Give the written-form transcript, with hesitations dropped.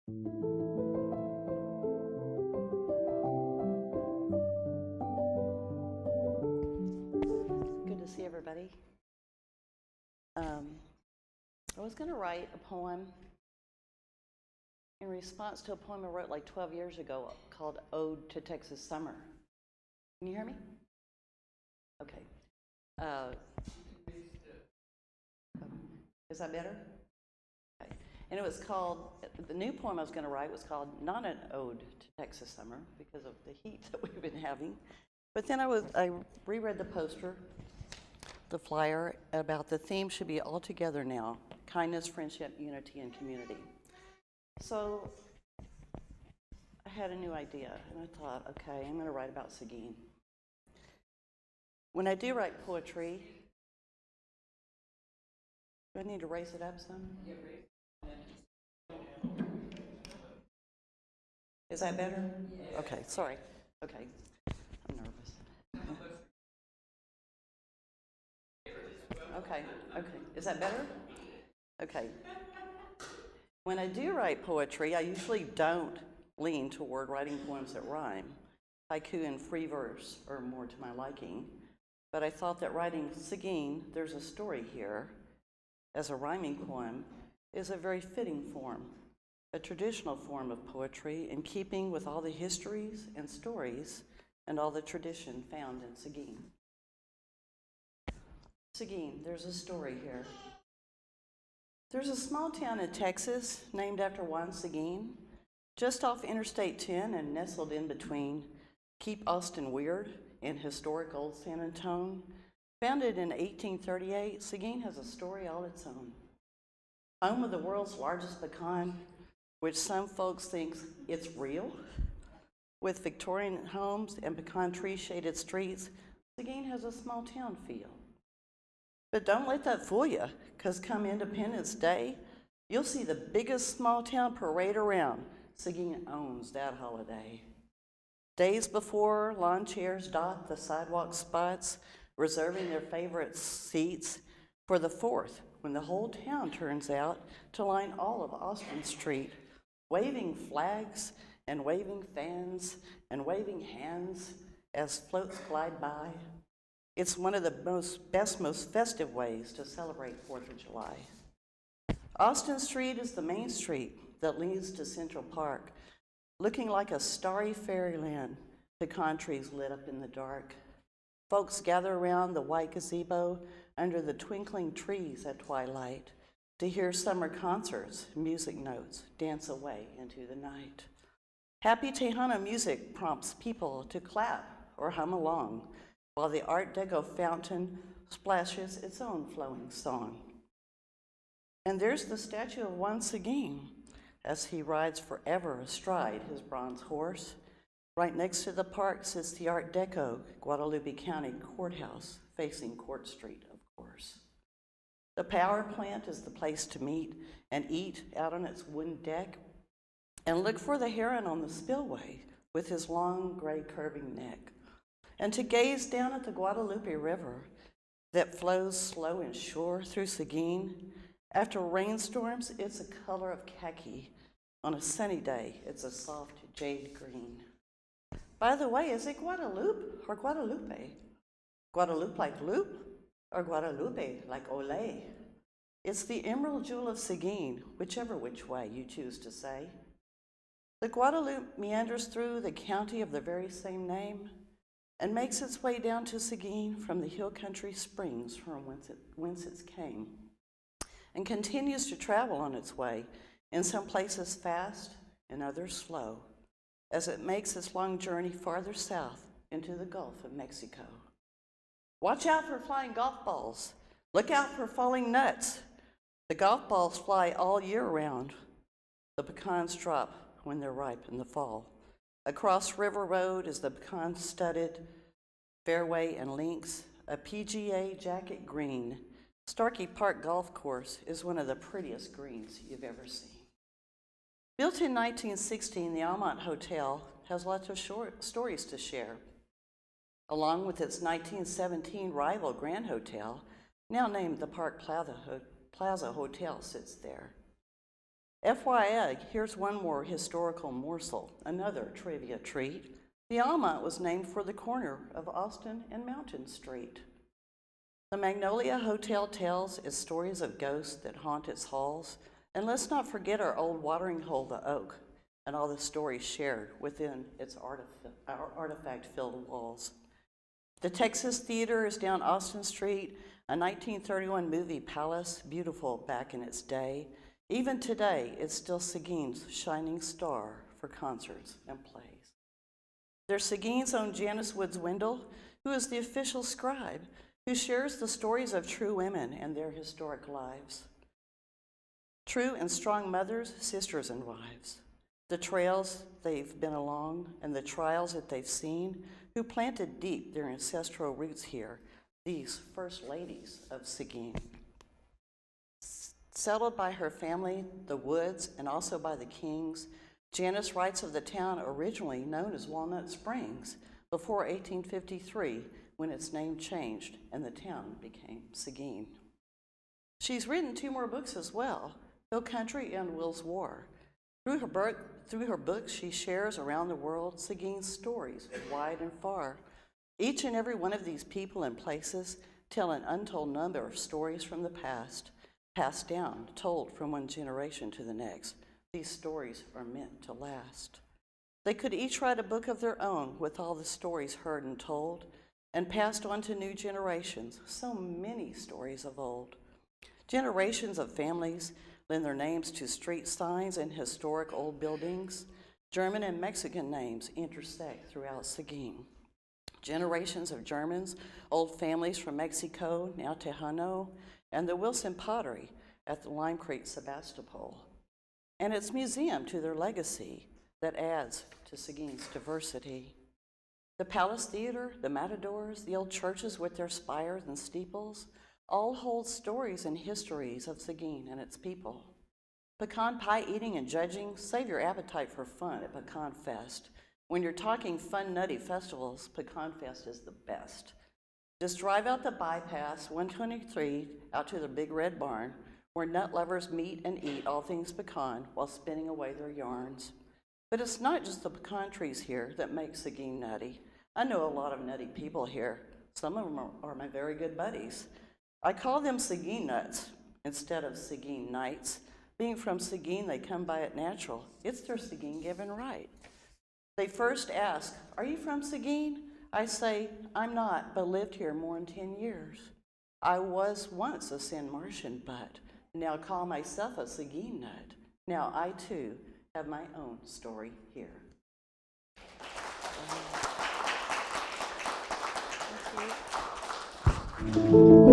Good to see everybody. I was going to write a poem in response to a poem I wrote like 12 years ago called Ode to Texas Summer. Can you hear me? Okay. Is that better? Okay. And it was called, the new poem I was going to write was called not an ode to Texas summer because of the heat that we've been having. But then I reread the poster, the flyer, about the theme should be all together now: kindness, friendship, unity, and community. So I had a new idea, and I thought, okay, I'm going to write about Seguin. When I do write poetry, do I need to raise it up some? Yeah, raise it. Is that better? Yeah. Okay, sorry. Okay, I'm nervous. Okay, okay. Is that better? Okay. When I do write poetry, I usually don't lean toward writing poems that rhyme. Haiku and free verse are more to my liking. But I thought that writing Seguin, there's a story here, as a rhyming poem, is a very fitting form, a traditional form of poetry in keeping with all the histories and stories and all the tradition found in Seguin. Seguin, there's a story here. There's a small town in Texas named after Juan Seguin, just off Interstate 10 and nestled in between Keep Austin Weird and historic Old San Antone. Founded in 1838, Seguin has a story all its own. Home of the world's largest pecan, which some folks think it's real. With Victorian homes and pecan tree-shaded streets, Seguin has a small town feel. But don't let that fool you, because come Independence Day, you'll see the biggest small town parade around. Seguin owns that holiday. Days before, lawn chairs dot the sidewalk spots, reserving their favorite seats for the 4th, when the whole town turns out to line all of Austin Street, waving flags and waving fans and waving hands as floats glide by. It's one of the most festive ways to celebrate 4th of July. Austin Street is the main street that leads to Central Park, looking like a starry fairyland, pecan trees lit up in the dark. Folks gather around the white gazebo under the twinkling trees at twilight to hear summer concerts, music notes dance away into the night. Happy Tejano music prompts people to clap or hum along, while the Art Deco fountain splashes its own flowing song. And there's the statue of Juan Seguin as he rides forever astride his bronze horse. Right next to the park sits the Art Deco Guadalupe County Courthouse, facing Court Street, of course. The power plant is the place to meet and eat out on its wooden deck, and look for the heron on the spillway with his long gray curving neck, and to gaze down at the Guadalupe River that flows slow and sure through Seguin. After rainstorms, it's a color of khaki. On a sunny day, it's a soft jade green. By the way, is it Guadalupe or Guadalupe? Guadalupe like loop or Guadalupe like ole? It's the emerald jewel of Seguin, whichever which way you choose to say. The Guadalupe meanders through the county of the very same name and makes its way down to Seguin from the hill country springs from whence it came, and continues to travel on its way, in some places fast and others slow, as it makes its long journey farther south into the Gulf of Mexico. Watch out for flying golf balls. Look out for falling nuts. The golf balls fly all year round. The pecans drop when they're ripe in the fall. Across River Road is the pecan-studded fairway and links, a PGA jacket green. Starkey Park Golf Course is one of the prettiest greens you've ever seen. Built in 1916, the Almont Hotel has lots of short stories to share. Along with its 1917 rival Grand Hotel, now named the Park Plaza Hotel, sits there. FYI, here's one more historical morsel, another trivia treat. The Almont was named for the corner of Austin and Mountain Street. The Magnolia Hotel tells its stories of ghosts that haunt its halls. And let's not forget our old watering hole, the Oak, and all the stories shared within its artifact-filled walls. The Texas Theater is down Austin Street, a 1931 movie palace, beautiful back in its day. Even today, it's still Seguin's shining star for concerts and plays. There's Seguin's own Janis Woods-Wendell, who is the official scribe, who shares the stories of true women and their historic lives. True and strong mothers, sisters, and wives. The trails they've been along and the trials that they've seen, who planted deep their ancestral roots here, these first ladies of Seguin. Settled by her family, the Woods, and also by the Kings, Janis writes of the town originally known as Walnut Springs before 1853, when its name changed and the town became Seguin. She's written 2 more books as well, Hill Country and Will's War. Through her books, she shares around the world Seguin's stories, wide and far. Each and every one of these people and places tell an untold number of stories from the past, passed down, told from one generation to the next. These stories are meant to last. They could each write a book of their own with all the stories heard and told and passed on to new generations, so many stories of old. Generations of families lend their names to street signs and historic old buildings. German and Mexican names intersect throughout Seguin. Generations of Germans, old families from Mexico, now Tejano, and the Wilson pottery at the Lime Creek Sebastopol, and its museum to their legacy that adds to Seguin's diversity. The Palace Theater, the Matadors, the old churches with their spires and steeples, all hold stories and histories of Seguin and its people. Pecan pie eating and judging, save your appetite for fun at Pecan Fest. When you're talking fun, nutty festivals, Pecan Fest is the best. Just drive out the bypass, 123, out to the Big Red Barn, where nut lovers meet and eat all things pecan while spinning away their yarns. But it's not just the pecan trees here that make Seguin nutty. I know a lot of nutty people here. Some of them are my very good buddies. I call them Seguin nuts instead of Seguin nights. Being from Seguin, they come by it natural. It's their Seguin given right. They first ask, "Are you from Seguin?" I say, "I'm not, but lived here more than 10 years. I was once a San Martian, but now call myself a Seguin nut. Now I too have my own story here." Thank you.